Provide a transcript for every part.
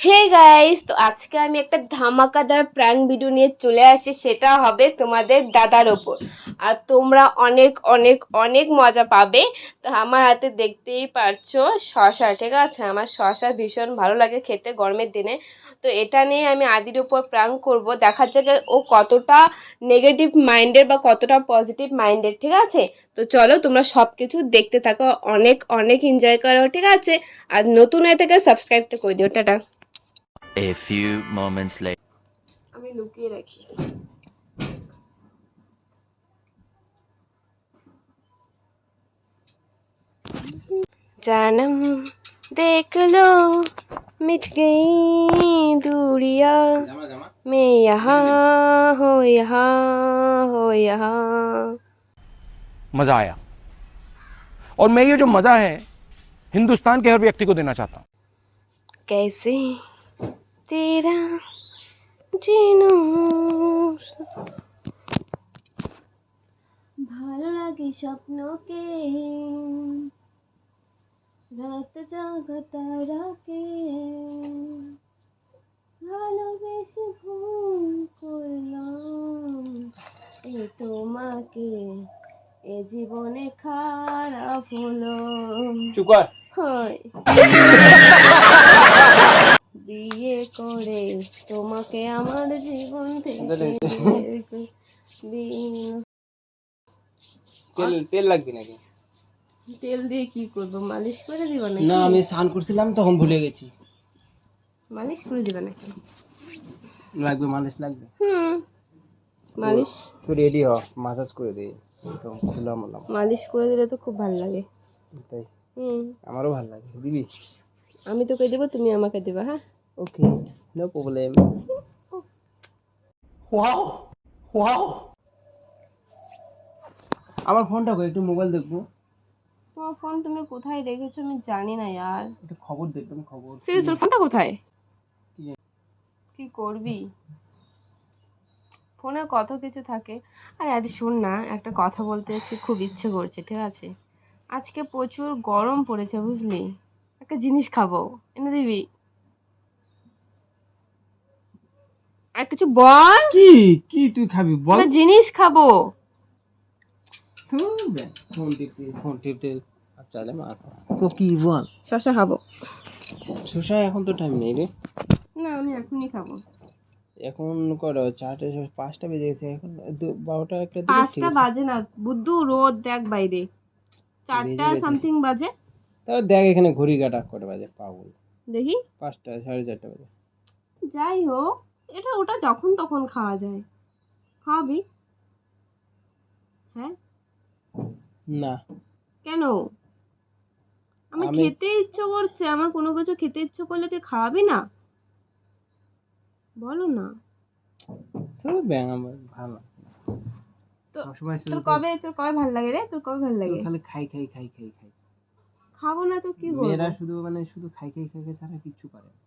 Hey guys, তো আজকে আমি একটা ধামাকাদার প্র্যাঙ্ক ভিডিও নিয়ে চলে আসি। সেটা হবে তোমাদের দাদার ওপর। আর তোমরা অনেক অনেক অনেক মজা পাবে। তো আমার হাতে দেখতেই পারছো শসা, ঠিক আছে? আমার শসা ভীষণ ভালো লাগে খেতে গরমের দিনে। তো এটা নিয়ে আমি আদির ওপর প্র্যাঙ্ক করব, দেখা যাক ও কতটা নেগেটিভ মাইন্ডের বা কতটা পজিটিভ মাইন্ডের, ঠিক আছে? তো চলো তোমরা সব কিছু দেখতে থাকো, অনেক অনেক এনজয় করো, ঠিক আছে? আর নতুন হয়ে থেকে সাবস্ক্রাইবটা করে দিও। Tata. A few moments later. আমি লুকিয়ে রাখি। जानम देख लो मिट गई दूरियां, मैं यहाँ हो यहाँ हो यहाँ। मजा आया और मैं ये जो मजा है हिंदुस्तान के हर व्यक्ति को देना चाहता हूं। कैसे तेरा जीनू ভালো লাগে স্বপ্নকে, রাত জাগা তারাকে, ভালোবেসে ভুল করলাম এই তোমাকে, এ জীবনে খারাপ হলো। चुका হয় বিয়ে করে তোমাকে আমার জীবন থেকে দিন। তেল তেল লাগবে নাকি? তেল দিয়ে কি করবো? মালিশ করে দিবা নাকি? না, আমি স্নান করছিলাম তখন ভুলে গেছি। মালিশ করে দিবা নাকি? লাগবে, মালিশ লাগবে। মালিশ তুই রেডি হ, মাসাজ করে দে। তো খুলাম না, মালিশ করে দিলে তো খুব ভালো লাগে। তাই হুম, আমারও ভালো লাগে। দিবি? আমি তোকে দেবো, তুমি আমাকে দেবা। হ্যাঁ, ওকে, নো প্রবলেম। वाओ वाओ আমার ফোনটা কই, একটু মোবাইল দেখবো। তোমার ফোন তুমি কোথায় রেখেছো আমি জানি না ইয়ার। একটু খবর দেখলাম, খবর। সিরিয়াস, তোর ফোনটা কোথায়? কি জানি? কি করবি? ফোনে কত কিছু থাকে। আরে আজ শোন না, একটা কথা বলতে এসেছি, খুব ইচ্ছে করছে, ঠিক আছে? আজকে প্রচুর গরম পড়েছে, বুঝলি? একটা জিনিস খাবো, এনে দিবি? আর কিছু বল। কি কি তুই খাবি বল? একটা জিনিস খাবো। ফোন টিপতে ফোন টিপতে। আচ্ছা লে মার তো কি বল? শসা খাবো। শসা এখন তো টাইম নেই রে। না, আমি এখনই খাবো। এখন করো 4টা, 5টা বেজে গেছে। এখন 12টা একটা দিকে ঠিক 5টা আছে। বাজে না বুদ্ধু, রোদ দেখ বাইরে, 4টা বেজে গেছে। সামথিং বাজে। তাও দেখ এখানে ঘড়ি কাটা কটা বাজে, পাগল। দেখি। 5টা, 4:30 বাজে। যাই হোক, এটা ওটা যখন তখন খাওয়া যায়। খাওয়াবি? হ্যাঁ। না, কেন? আমার আমি খেতে ইচ্ছে করছে, আমার কোনো কিছু খেতে ইচ্ছে করলে তুই খাওয়াবি না? বলো না। তো ব্যাং আমার ভালো লাগছে না। তো সবসময় শুধু তোর কবে ভালো লাগে রে? তোর কবে ভালো তো লাগে? খালি খাই খাই খাই খাই খাই। খাবো না তো কি করবো? মেয়েরা শুধু মানে শুধু খাই খাই খাই খাই ছাড়া কিচ্ছু পারে না।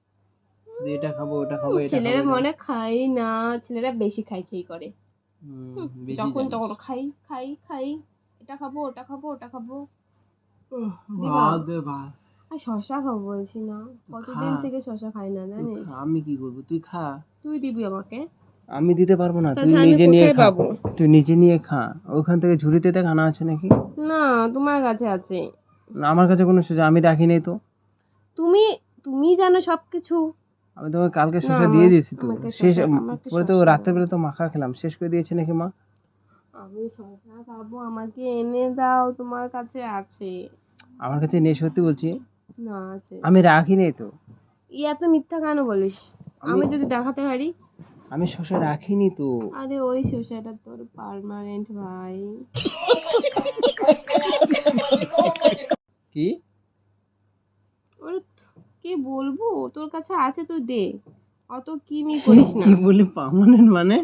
যে এটা খাবো ওটা খাবো এটা খাবো ছেলেরা এটা মনে খাই না, ছেলেরা বেশি খাই খাই করে। বেশি যখন জানিস। তখন খাই খাই খাই, এটা খাবো ওটা খাবো ওটা খাবো। দিবা? ভাত দে ভাত। আর শশা খাবো বলছি না, কতদিন খা। থেকে শশা খাই না তুই জানিস? খা, আমি কি করবো? তুই খা। তুই দিবি আমাকে? আমি দিতে পারবো না, তুই তাছাড়া আমি নিজে নিয়ে কোথায় খা। পাবো? তুই নিজে নিয়ে খা। ওখান থেকে ঝুড়িতে দেখ আনা আছে নাকি। না, তোমার কাছে আছে। না, আমার কাছে কোনো সুযোগ আমি রাখি নাই তো। তুমি তুমি জানো সবকিছু। আমি তোমাকে কালকে না, শসা দিয়ে দিয়েছি তো। আমাকে শেষ আমাকে পরে তো শসা রাতের বেলা তো মাখা খেলাম, শেষ করে দিয়েছে নাকি মা? আমি শসা খাবো, আমাকে এনে দাও, তোমার কাছে আছে? আমার কাছে নেই, সত্যি বলছি। না, আছে। আমি রাখি নাই তো। এত মিথ্যা কেন বলিস? আমি যদি দেখাতে পারি? আমি শসা রাখিনি তো। আরে ওই শসাটা তোর পার্মানেন্ট ভাই। কি ওরে কি বলবো, তোর কাছে আছে তুই দে, অত কিমি করিস না। কি বলি পার্মানেন্ট মানে?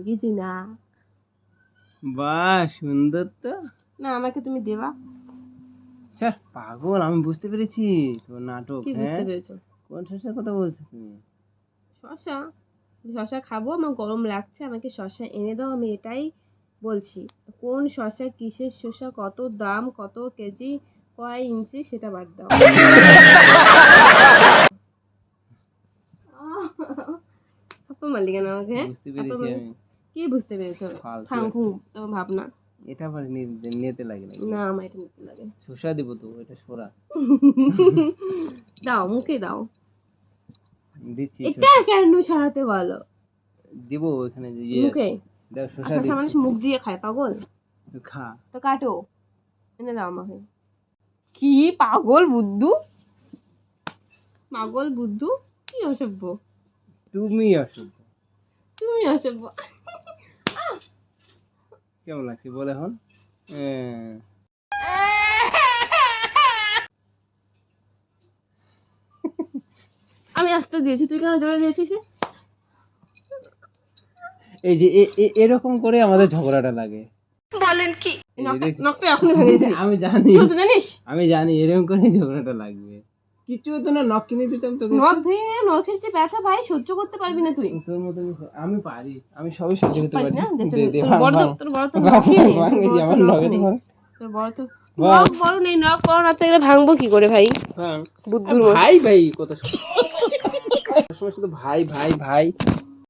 কিছু না। বাহ, সুন্দর তো। না, আমাকে তুমি দেবা। স্যার পাগল, আমি বুঝতে পেরেছি তোর নাটক। কি বুঝতে পেরেছো? কোন শসার কথা বলছো তুমি? শসা। শসা খাবো, আমার গরম লাগছে, আমাকে শসা এনে দাও, আমি এটাই বলছি। কোন শসা, কিসের শসা, কত দাম, কত কেজি, কয় ইঞ্চি, সেটা বাদ দাও। মারলি কেন আমাকে? বুঝতে পেরেছি আমি। কি বুঝতে পেরেছো? ফালতু খাং খুং তোমার ভাবনা। এটা আবার নিতে লাগে নাকি? না আমার এটা নিতে লাগে। শসা দিব তো, এটা সরা দাও মুখে দাও। দিচ্ছি। এটা কেন সরাতে বলো? দিব ওখানে যে মুখে। দেখ শসা আচ্ছা মানুষ দিচ্ছি। মুখ দিয়ে খায় পাগল? খা। তো কাটো, এনে দাও আমাকে। কি পাগল বুদ্ধু, পাগল বুদ্ধু, কি অসভ্য তুমি অসুখ। তুমি, অসভ্য। কেমন লাগছে বল এখন? আমি আস্তে দিয়েছি, তুই কেন জোরে দিয়েছিস? এই যে এরকম করে আমাদের ঝগড়াটা লাগে। বলেন কি? এই যে দেখছিস? নকটা এখনই ভেঙে দিয়েছি। আমি জানি, তুই তো জানিস আমি জানি এরকম করে ঝগড়াটা লাগবে। কিছু হতো না, নখ কিনে দিতাম তোকে। নখ ভেঙে নখের যে ব্যথা ভাই সহ্য করতে পারবি না তুই। তোর মতন আমি পারি, আমি সবই সহ্য করতে পারিস পারি। না? দে, দে, দে, তোর ভাঙ, বড় তো, ভাঙ। তোর বড় তো ভাঙ, নখই নেই, ভাঙ, তোর এই যে বড় আমার তো নখ নখে তো নেই। ভাঙ। তোর বড় তো ভাঙ। নখ বড় নেই, নখ বড় না থাকলে ভাঙবো কি করে ভাই? ভাঙ। বুদ্ধুর মতো। ভাই ভাই কত সময় শুধু ভাই ভাই ভাই